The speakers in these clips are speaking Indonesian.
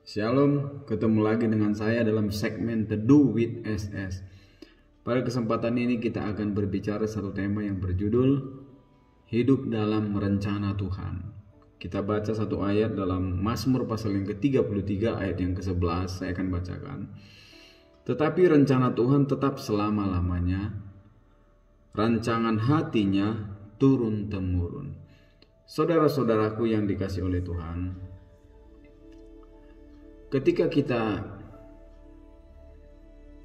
Shalom, ketemu lagi dengan saya dalam segmen Teduh with SS. Pada kesempatan ini kita akan berbicara satu tema yang berjudul Hidup dalam Rencana Tuhan. Kita baca satu ayat dalam Mazmur pasal yang ke-33 ayat yang ke-11, saya akan bacakan. Tetapi rencana Tuhan tetap selama-lamanya, rancangan hatinya turun-temurun. Saudara-saudaraku yang dikasihi oleh Tuhan, ketika kita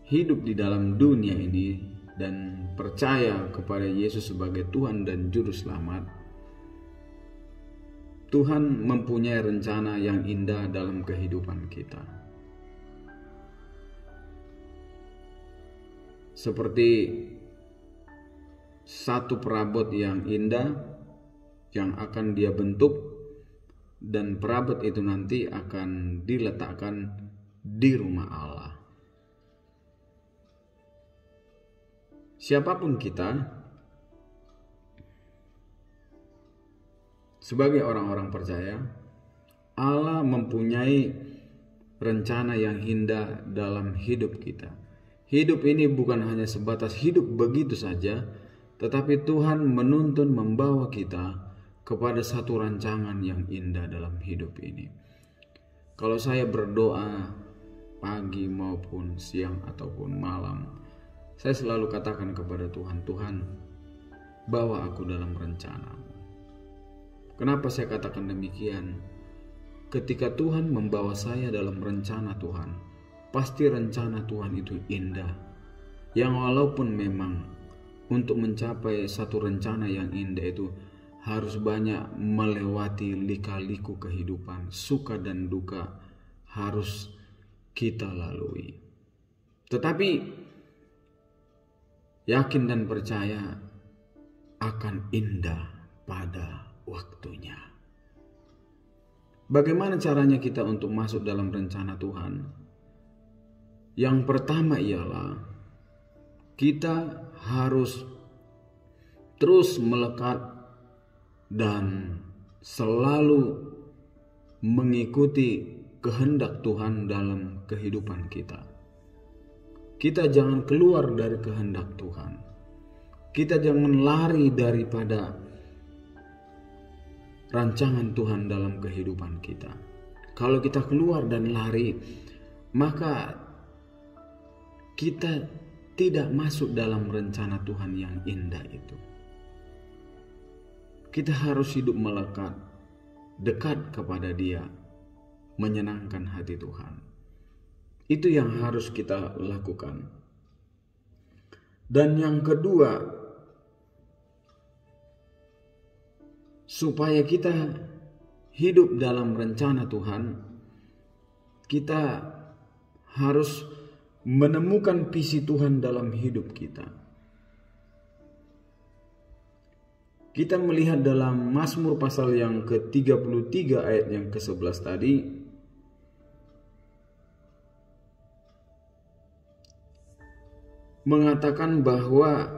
hidup di dalam dunia ini dan percaya kepada Yesus sebagai Tuhan dan Juru Selamat, Tuhan mempunyai rencana yang indah dalam kehidupan kita. Seperti satu perabot yang indah yang akan Dia bentuk, dan perabot itu nanti akan diletakkan di rumah Allah. Siapapun kita, sebagai orang-orang percaya, Allah mempunyai rencana yang indah dalam hidup kita. Hidup ini bukan hanya sebatas hidup begitu saja, tetapi Tuhan menuntun membawa kita kepada satu rancangan yang indah dalam hidup ini. Kalau saya berdoa pagi maupun siang ataupun malam, saya selalu katakan kepada Tuhan, Tuhan, bawa aku dalam rencana-Mu. Kenapa saya katakan demikian? Ketika Tuhan membawa saya dalam rencana Tuhan, pasti rencana Tuhan itu indah. Yang walaupun memang untuk mencapai satu rencana yang indah itu harus banyak melewati lika-liku kehidupan, suka dan duka harus kita lalui. Tetapi yakin dan percaya akan indah pada waktunya. Bagaimana caranya kita untuk masuk dalam rencana Tuhan? Yang pertama ialah kita harus terus melekat dan selalu mengikuti kehendak Tuhan dalam kehidupan kita. Kita jangan keluar dari kehendak Tuhan. Kita jangan lari daripada rancangan Tuhan dalam kehidupan kita. Kalau kita keluar dan lari, maka kita tidak masuk dalam rencana Tuhan yang indah itu. Kita harus hidup melekat, dekat kepada Dia, menyenangkan hati Tuhan. Itu yang harus kita lakukan. Dan yang kedua, supaya kita hidup dalam rencana Tuhan, kita harus menemukan visi Tuhan dalam hidup kita. Kita melihat dalam Mazmur pasal yang ke-33 ayat yang ke-11 tadi, mengatakan bahwa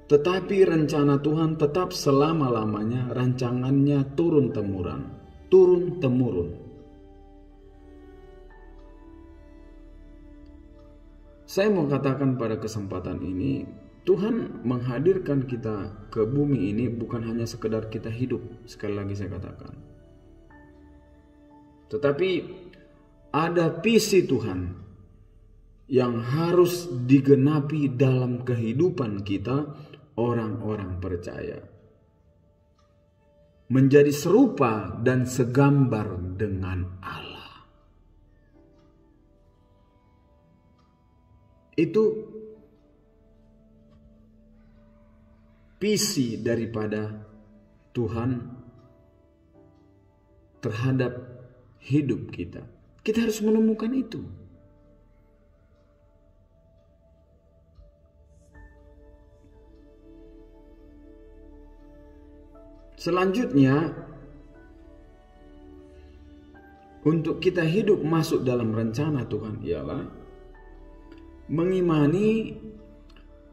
tetapi rencana Tuhan tetap selama-lamanya, rancangannya turun-temurun. Saya mau katakan pada kesempatan ini, Tuhan menghadirkan kita ke bumi ini bukan hanya sekedar kita hidup, sekali lagi saya katakan. Tetapi ada visi Tuhan yang harus digenapi dalam kehidupan kita, orang-orang percaya. Menjadi serupa dan segambar dengan Allah. Itu visi daripada Tuhan terhadap hidup kita. Kita harus menemukan itu. Selanjutnya, untuk kita hidup masuk dalam rencana Tuhan ialah mengimani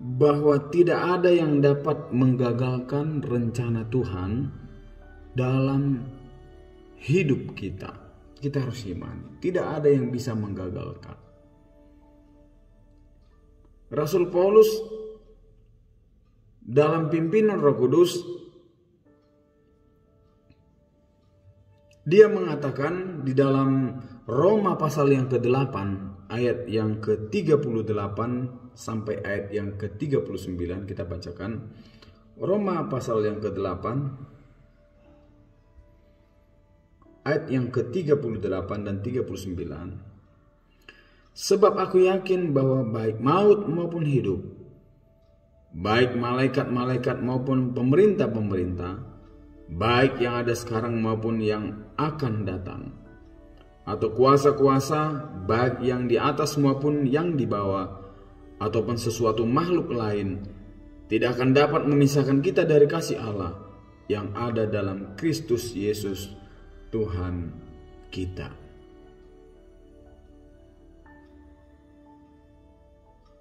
bahwa tidak ada yang dapat menggagalkan rencana Tuhan dalam hidup kita. Kita harus imani. Tidak ada yang bisa menggagalkan. Rasul Paulus dalam pimpinan Roh Kudus, dia mengatakan di dalam Roma pasal yang ke-8 ayat yang ke-38 sampai ayat yang ke-39, kita bacakan. Roma pasal yang ke-8 ayat yang ke-38 dan 39. Sebab aku yakin bahwa baik maut maupun hidup, baik malaikat-malaikat maupun pemerintah-pemerintah, baik yang ada sekarang maupun yang akan datang, atau kuasa-kuasa, baik yang di atas maupun yang di bawah, ataupun sesuatu makhluk lain, tidak akan dapat memisahkan kita dari kasih Allah yang ada dalam Kristus Yesus Tuhan kita.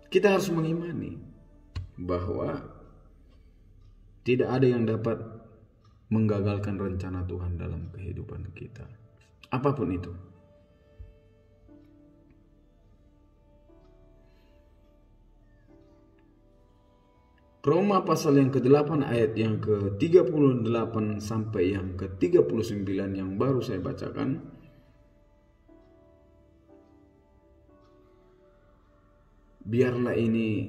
Kita harus mengimani bahwa tidak ada yang dapat menggagalkan rencana Tuhan dalam kehidupan kita, apapun itu. Roma pasal yang ke-8 ayat yang ke-38 sampai yang ke-39 yang baru saya bacakan. Biarlah ini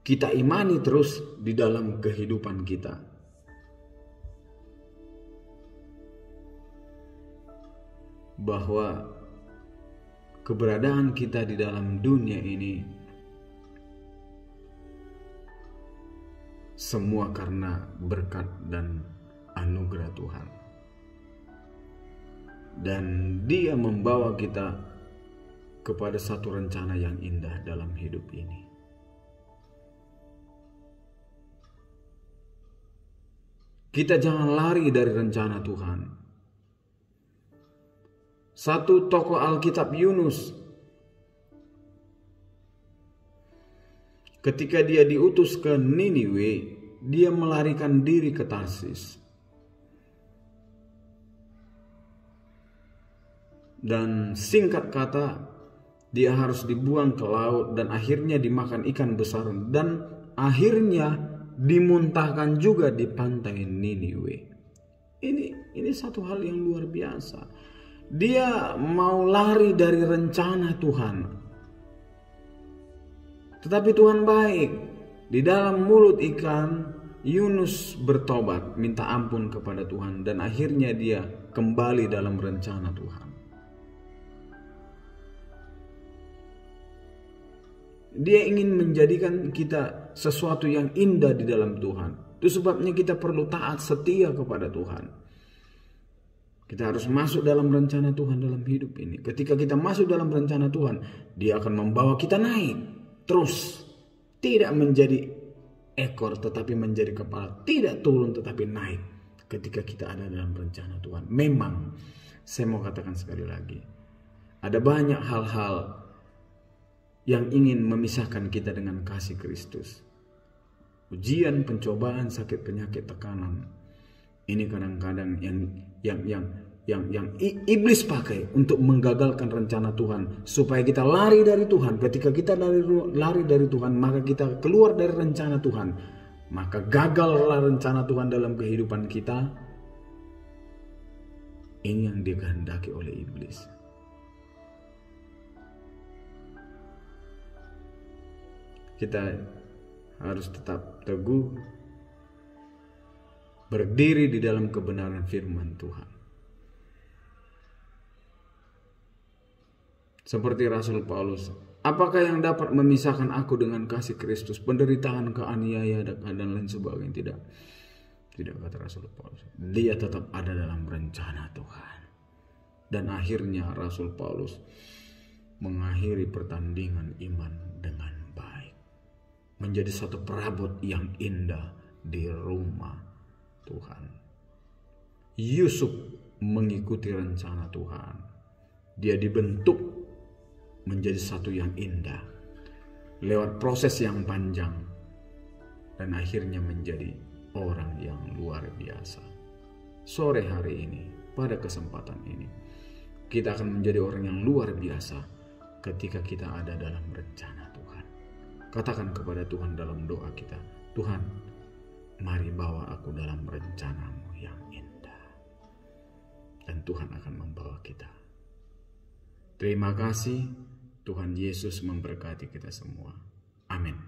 kita imani terus di dalam kehidupan kita. Bahwa keberadaan kita di dalam dunia ini semua karena berkat dan anugerah Tuhan. Dan Dia membawa kita kepada satu rencana yang indah dalam hidup ini. Kita jangan lari dari rencana Tuhan. Satu tokoh Alkitab, Yunus, ketika dia diutus ke Niniwe, dia melarikan diri ke Tarsis. Dan singkat kata, dia harus dibuang ke laut dan akhirnya dimakan ikan besar dan akhirnya dimuntahkan juga di pantai Niniwe. Ini satu hal yang luar biasa. Dia mau lari dari rencana Tuhan. Tetapi Tuhan baik. Di dalam mulut ikan, Yunus bertobat, minta ampun kepada Tuhan, dan akhirnya dia kembali dalam rencana Tuhan. Dia ingin menjadikan kita sesuatu yang indah di dalam Tuhan. Itu sebabnya kita perlu taat setia kepada Tuhan. Kita harus masuk dalam rencana Tuhan dalam hidup ini. Ketika kita masuk dalam rencana Tuhan, Dia akan membawa kita naik terus. Tidak menjadi ekor tetapi menjadi kepala. Tidak turun tetapi naik ketika kita ada dalam rencana Tuhan. Memang saya mau katakan sekali lagi, ada banyak hal-hal yang ingin memisahkan kita dengan kasih Kristus. Ujian, pencobaan, sakit, penyakit, tekanan. Ini kadang-kadang yang iblis pakai untuk menggagalkan rencana Tuhan, supaya kita lari dari Tuhan. Ketika kita lari dari Tuhan, maka kita keluar dari rencana Tuhan. Maka gagallah rencana Tuhan dalam kehidupan kita. Ini yang dikehendaki oleh iblis. Kita harus tetap teguh, berdiri di dalam kebenaran firman Tuhan. Seperti Rasul Paulus, apakah yang dapat memisahkan aku dengan kasih Kristus? Penderitaan, keaniayaan, dan lain sebagainya. Tidak kata Rasul Paulus. Dia tetap ada dalam rencana Tuhan. Dan akhirnya Rasul Paulus mengakhiri pertandingan iman dengan baik. Menjadi satu perabot yang indah di rumah Tuhan. Yusuf mengikuti rencana Tuhan. Dia dibentuk menjadi satu yang indah lewat proses yang panjang, dan akhirnya menjadi orang yang luar biasa. Sore hari ini, pada kesempatan ini, Kita akan menjadi orang yang luar biasa ketika kita ada dalam rencana Tuhan. Katakan kepada Tuhan dalam doa kita, Tuhan, mari bawa aku dalam rencana-Mu yang indah. Dan Tuhan akan membawa kita. Terima kasih, Tuhan Yesus memberkati kita semua. Amin.